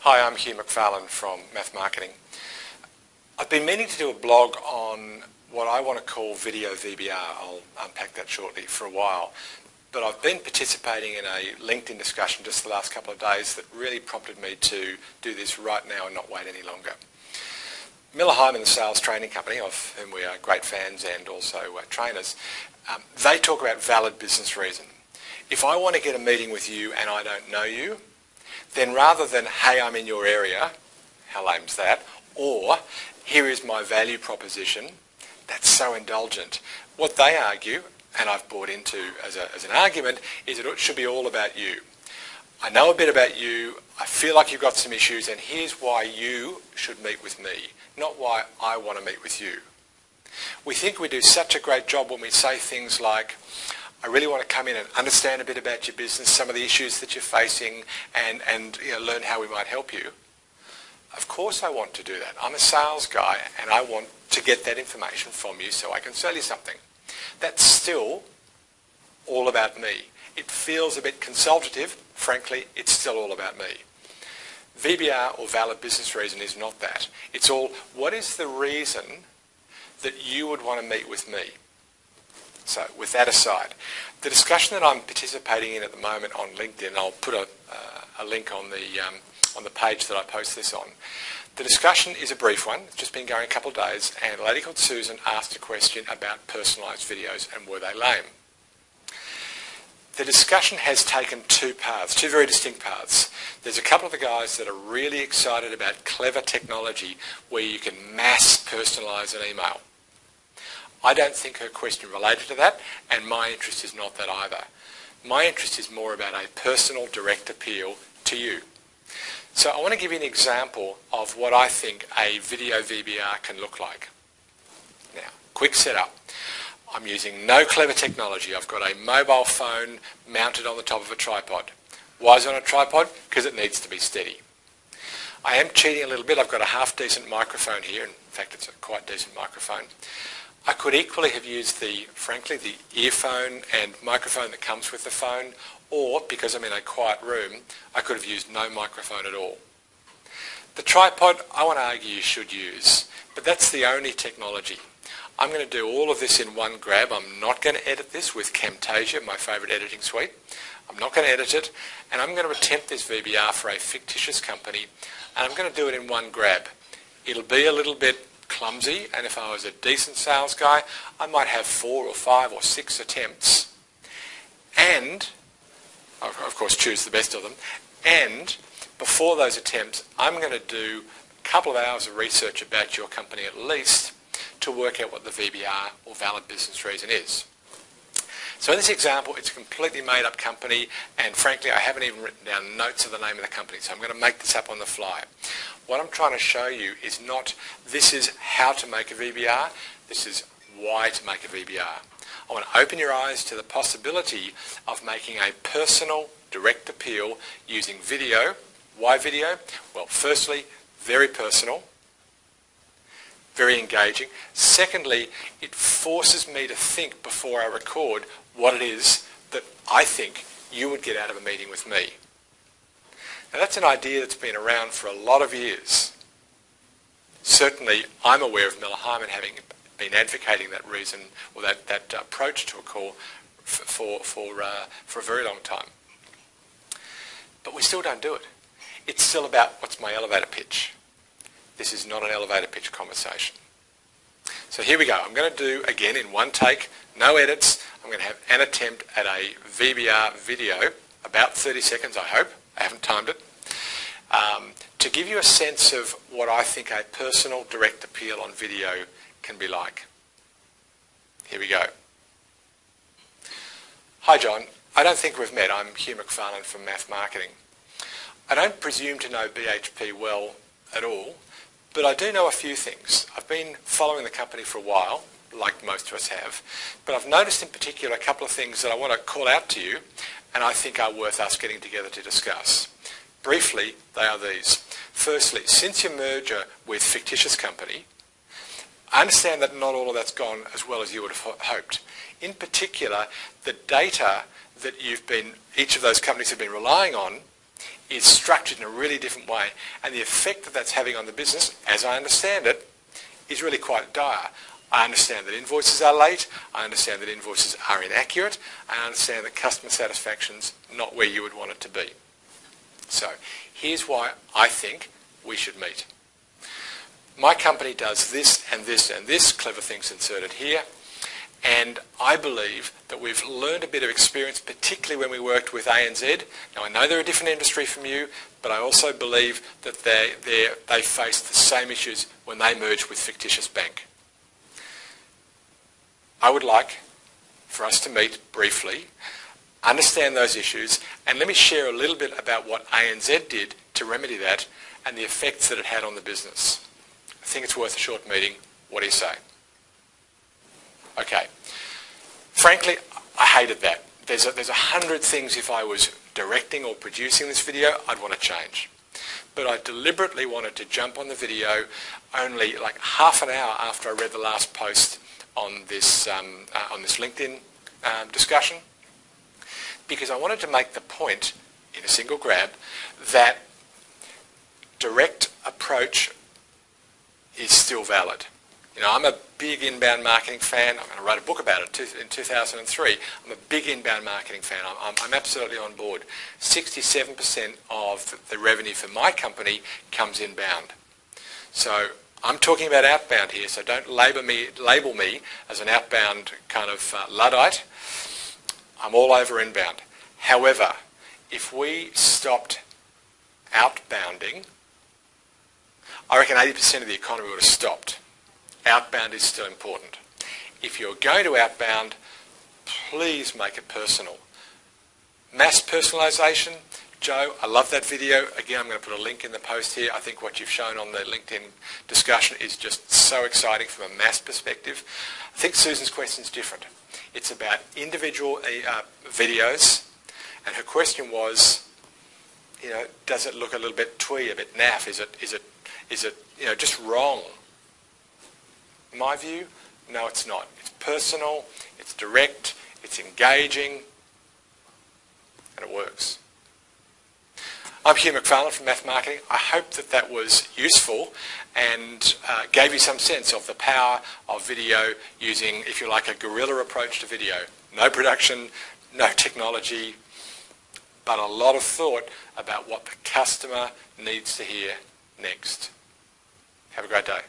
Hi, I'm Hugh McFarlane from Math Marketing. I've been meaning to do a blog on what I want to call video VBR. I'll unpack that shortly for a while. But I've been participating in a LinkedIn discussion just the last couple of days that really prompted me to do this right now and not wait any longer. Miller Heiman, the sales training company, of whom we are great fans and also trainers, they talk about valid business reason. If I want to get a meeting with you and I don't know you, then rather than, hey, I'm in your area, how lame's that, or here is my value proposition, that's so indulgent. What they argue, and I've bought into as an argument, is that it should be all about you. I know a bit about you, I feel like you've got some issues, and here's why you should meet with me, not why I want to meet with you. We think we do such a great job when we say things like, I really want to come in and understand a bit about your business, some of the issues that you're facing, and learn how we might help you. Of course I want to do that. I'm a sales guy and I want to get that information from you so I can sell you something. That's still all about me. It feels a bit consultative. Frankly, it's still all about me. VBR, or valid business reason, is not that. It's all, what is the reason that you would want to meet with me? So with that aside, the discussion that I'm participating in at the moment on LinkedIn, I'll put a link on the page that I post this on. The discussion is a brief one. It's just been going a couple of days, and a lady called Susan asked a question about personalised videos and were they lame. The discussion has taken two paths, two very distinct paths. There's a couple of the guys that are really excited about clever technology where you can mass personalise an email. I don't think her question related to that, and my interest is not that either. My interest is more about a personal direct appeal to you. So I want to give you an example of what I think a video VBR can look like. Now, quick setup. I'm using no clever technology. I've got a mobile phone mounted on the top of a tripod. Why is it on a tripod? Because it needs to be steady. I am cheating a little bit. I've got a half-decent microphone here. In fact, it's a quite decent microphone. I could equally have used frankly, the earphone and microphone that comes with the phone, or, because I'm in a quiet room, I could have used no microphone at all. The tripod, I want to argue you should use, but that's the only technology. I'm going to do all of this in one grab. I'm not going to edit this with Camtasia, my favourite editing suite. I'm not going to edit it, and I'm going to attempt this VBR for a fictitious company, and I'm going to do it in one grab. It'll be a little bit clumsy, and if I was a decent sales guy, I might have 4 or 5 or 6 attempts, and of course choose the best of them, and before those attempts I'm going to do a couple of hours of research about your company at least to work out what the VBR, or valid business reason, is. So in this example, it's a completely made up company, and frankly I haven't even written down notes of the name of the company, so I'm going to make this up on the fly. What I'm trying to show you is not, this is how to make a VBR, this is why to make a VBR. I want to open your eyes to the possibility of making a personal, direct appeal using video. Why video? Well, firstly, very personal, very engaging. Secondly, it forces me to think before I record what it is that I think you would get out of a meeting with me. Now that's an idea that's been around for a lot of years. Certainly I'm aware of Miller Heiman having been advocating that reason, or that approach to a call for a very long time. But we still don't do it. It's still about, what's my elevator pitch? This is not an elevator pitch conversation. So here we go. I'm going to do, again, in one take, no edits. I'm going to have an attempt at a VBR video, about 30 seconds, I hope. I haven't timed it. To give you a sense of what I think a personal direct appeal on video can be like. Here we go. Hi John, I don't think we've met. I'm Hugh McFarlane from Math Marketing. I don't presume to know BHP well at all, but I do know a few things. I've been following the company for a while, like most of us have, but I've noticed in particular a couple of things that I want to call out to you and I think are worth us getting together to discuss. Briefly, they are these. Firstly, since your merger with fictitious company, I understand that not all of that's gone as well as you would have hoped. In particular, the data that each of those companies have been relying on is structured in a really different way, and the effect that that's having on the business, as I understand it, is really quite dire. I understand that invoices are late, I understand that invoices are inaccurate, I understand that customer satisfaction's not where you would want it to be. So here's why I think we should meet. My company does this and this and this, clever things inserted here, and I believe that we've learned a bit of experience, particularly when we worked with ANZ. Now, I know they're a different industry from you, but I also believe that they faced the same issues when they merged with Fictitious Bank. I would like for us to meet briefly, understand those issues, and let me share a little bit about what ANZ did to remedy that and the effects that it had on the business. I think it's worth a short meeting. What do you say? Okay. Frankly, I hated that. There's 100 things if I was directing or producing this video I'd want to change. But I deliberately wanted to jump on the video only like half an hour after I read the last post on this LinkedIn discussion, because I wanted to make the point in a single grab that direct approach is still valid. You know, I'm a big inbound marketing fan. I'm going to write a book about it in 2003. I'm a big inbound marketing fan. I'm absolutely on board. 67% of the revenue for my company comes inbound. So I'm talking about outbound here, so don't label me as an outbound kind of Luddite. I'm all over inbound. However, if we stopped outbounding, I reckon 80% of the economy would have stopped. Outbound is still important. If you're going to outbound, please make it personal. Mass personalisation, Joe, I love that video. Again, I'm going to put a link in the post here. I think what you've shown on the LinkedIn discussion is just so exciting from a mass perspective. I think Susan's question is different. It's about individual videos, and her question was, you know, does it look a little bit twee, a bit naff? Is it you know, just wrong? In my view, no, it's not. It's personal, it's direct, it's engaging, and it works. I'm Hugh McFarlane from Math Marketing. I hope that that was useful and gave you some sense of the power of video using, if you like, a guerrilla approach to video. No production, no technology, but a lot of thought about what the customer needs to hear next. Have a great day.